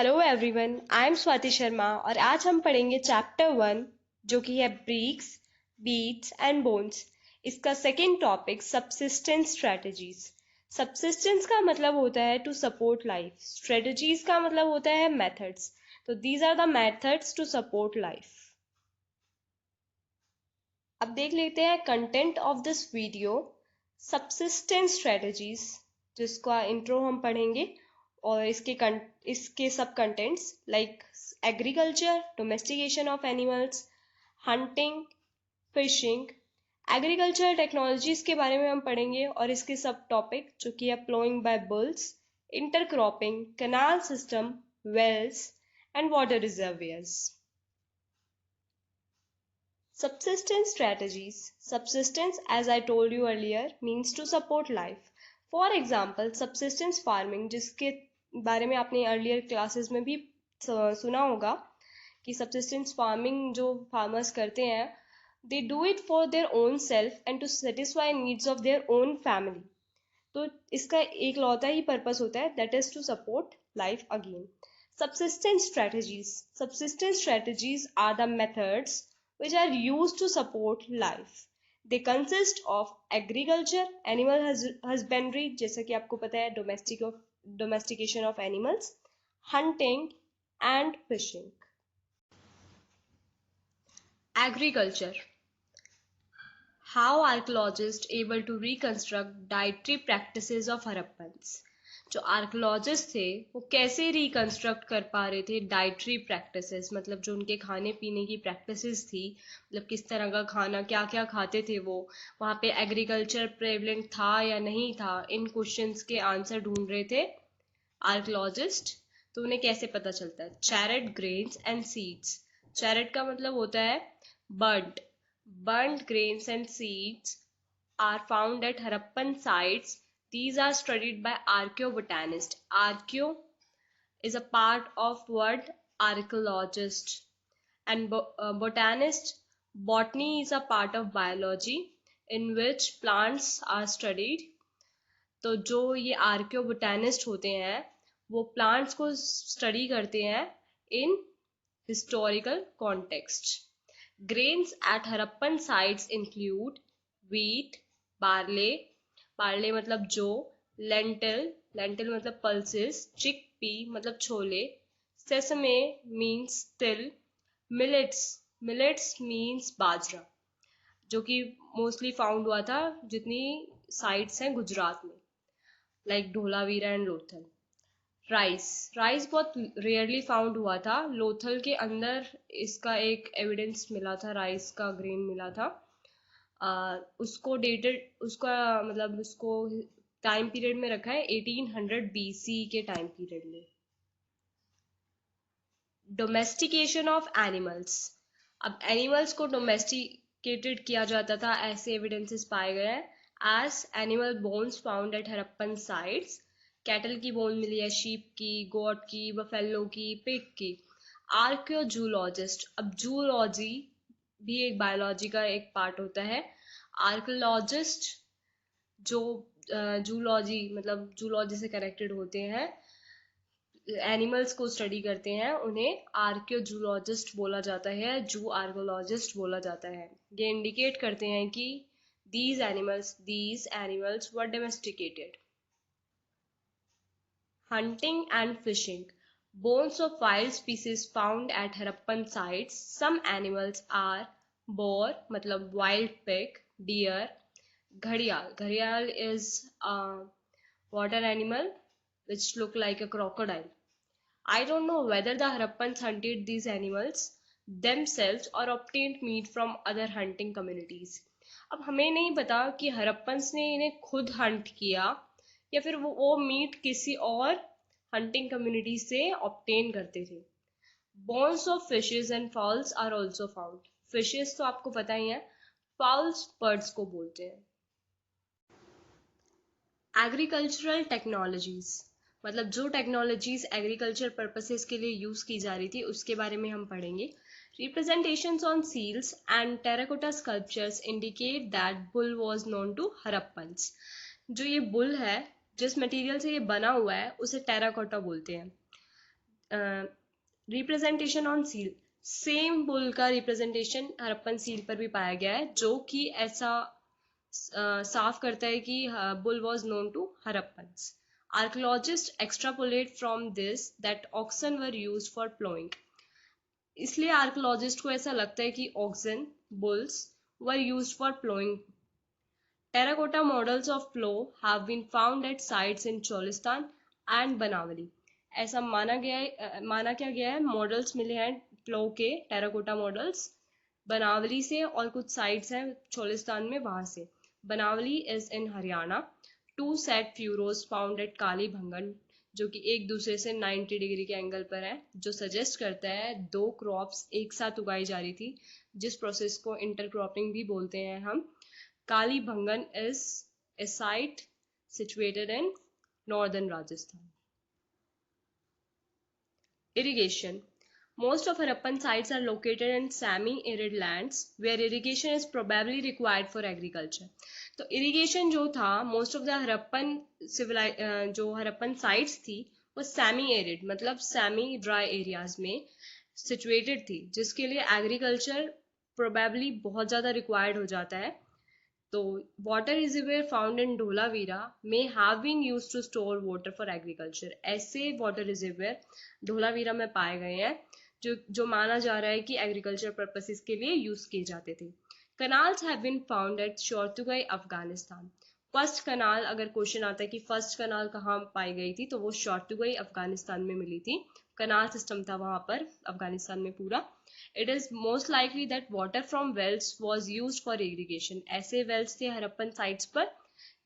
Hello everyone, I am Swati Sharma और आज हम पढ़ेंगे चैप्टर 1 जो कि है ब्रीक्स, बीट्स एंड बोन्स। इसका second topic subsistence strategies. Subsistence का मतलब होता है टू सपोर्ट लाइफ, स्ट्रेटजीज का मतलब होता है मेथड्स। तो these are the methods to support life. अब देख लेते हैं content of this video. Subsistence strategies जिसका इंट्रो हम पढ़ेंगे और इसके सब contents like agriculture, domestication of animals, hunting, fishing. Agriculture technologies के बारे में हम पढ़ेंगे और इसके सब टॉपिक जो कि है ploughing by bulls, intercropping, canal system, wells and water reservoirs. Subsistence strategies. Subsistence, as I told you earlier, means to support life. For example, subsistence farming, जिसके बारे में आपने earlier classes में भी सुना होगा कि subsistence farming जो farmers करते हैं, they do it for their own self and to satisfy needs of their own family. तो इसका एक लौता ही पर्पस होता है, that is to support life again. Subsistence strategies. Subsistence strategies are the methods which are used to support life. They consist of agriculture, animal husbandry, जैसा कि आपको पता है domestication of animals, hunting and fishing. Agriculture. How archaeologists able to reconstruct dietary practices of Harappans. जो archaeologist थे वो कैसे reconstruct कर पा रहे थे डाइटरी प्रैक्टिसेस, मतलब जो उनके खाने पीने की प्रैक्टिसेस थी, मतलब किस तरह का खाना, क्या क्या खाते थे वो, वहाँ पे एग्रीकल्चर प्रेवलेंट था या नहीं था, इन क्वेश्चंस के आंसर ढूंढ रहे थे आर्कोलॉजिस्ट। तो उन्हें कैसे पता चलता है? Chariot grains and seeds. Chariot का मतलब होता है burnt grains and seeds are found at Harappan sites. These are studied by archaeobotanists. Archeo is a part of word archaeologist, and botanist. Botany is a part of biology in which plants are studied. तो जो ये आर्कियोबोटानिस्ट होते हैं वो plants को study करते हैं in historical context. Grains at Harappan sites include wheat, barley मतलब जौ, lentil मतलब pulses, chickpea मतलब छोले, sesame means तिल, millets means बाजरा, जो कि मोस्टली फाउंड हुआ था जितनी साइट्स हैं गुजरात में, like Dholavira and Lothal. Rice बहुत रेयरली फाउंड हुआ था. लोथल के अंदर इसका एक एविडेंस मिला था, राइस का ग्रेन मिला था. उसको टाइम पीरियड में रखा है 1800 BC के टाइम पीरियड में. Domestication of animals. अब एनिमल्स को डोमेस्टिकेटेड किया जाता था, ऐसे एविडेंसेस पाए गए हैं. As animal bones found at Harappan sites. Cattle की बोन मिली है, शीप की, गोट की, बफेलो की, पिग की. आर्कियोजूलॉजिस्ट. अब जूलॉजी भी एक बायोलॉजी का एक पार्ट होता है. आर्कियोलॉजिस्ट जो जूलॉजी मतलब जूलॉजी से कनेक्टेड होते हैं, एनिमल्स को स्टडी करते हैं, उन्हें आर्कियोजूलॉजिस्ट बोला जाता है, जू आर्कियोलॉजिस्ट बोला जाता है. ये इंडिकेट करते हैं कि these animals were domesticated. Hunting and fishing. Bones of wild species found at Harappan sites. Some animals are boar मतलब wild pig, deer, घड़ियाल is a water animal which look like a crocodile. I don't know whether the Harappans hunted these animals themselves or obtained meat from other hunting communities. अब हमें नहीं पता कि Harappans ने इन्हें खुद हंट किया या फिर वो मीट किसी और हंटिंग कम्युनिटी से ऑब्टेन करते थे. Bones of fishes and fowls are also found. Fishes तो आपको पता ही है, फाउल्स बर्ड्स को बोलते हैं. एग्रीकल्चरल टेक्नोलॉजीज मतलब जो टेक्नोलॉजीज एग्रीकल्चर पर्पसेस के लिए यूज की जा रही थी उसके बारे में हम पढ़ेंगे. Representations on seals and terracotta sculptures indicate that bull was known to Harappans. जो ये बुल है, जिस मटेरियल से ये बना हुआ है उसे टेराकोटा बोलते हैं. Representation on seal, same bull का रिप्रेजेंटेशन हड़प्पन सील पर भी पाया गया है, जो कि ऐसा साफ करता है कि bull was known to Harappans. Archaeologist extrapolate from this that oxen were used for ploughing. इसलिए आर्कोलॉजिस्ट को ऐसा लगता है कि oxen bulls were used for ploughing. Terracotta models of plow have been found at sites in Cholistan and Banavali. ऐसा माना क्या गया है, मॉडल्स मिले हैं प्लो के, टेराकोटा मॉडल्स बनावली से, और कुछ साइट्स हैं चोलिस्तान में, वहां से. Banawali is in Haryana. 2 set furrows found at Kalibangan, जो कि एक दूसरे से 90 डिग्री के एंगल पर है, जो सजेस्ट करता है 2 क्रॉप्स एक साथ उगाई जा रही थी, जिस प्रोसेस को इंटरक्रॉपिंग भी बोलते हैं हम. Kalibhangan is a site situated in northern Rajasthan. Irrigation. Most of Harappan sites are located in semi-arid lands where irrigation is probably required for agriculture. तो irrigation जो था, most of the Harappan जो Harappan sites थी, वो semi-arid मतलब semi dry areas में situated थी, जिसके लिए agriculture probably बहुत ज़्यादा required हो जाता है. तो water reservoir found in Dholavira may have been used to store water for agriculture. ऐसे water reservoir ढोलावीरा में पाए गए हैं जो माना जा रहा है कि एग्रीकल्चर पर्पसेस के लिए यूज किए जाते थे. Canals have been found at Shortugai Afghanistan. First canal, अगर क्वेश्चन आता है कि फर्स्ट कनाल कहाँ पाई गई थी, तो वो शोर्तुगाई अफगानिस्तान में मिली थी. कनाल सिस्टम था वहां पर अफगानिस्तान में पूरा. It is most likely that water from wells was used for irrigation. ऐसे wells थे हड़प्पन साइट्स पर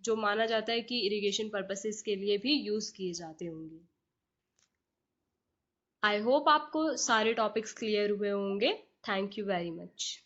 जो माना जाता है कि इरिगेशन पर्पसेस के लिए भी यूज किए जाते होंगे. आई होप आपको सारे टॉपिक्स क्लियर हुए होंगे. Thank you very much.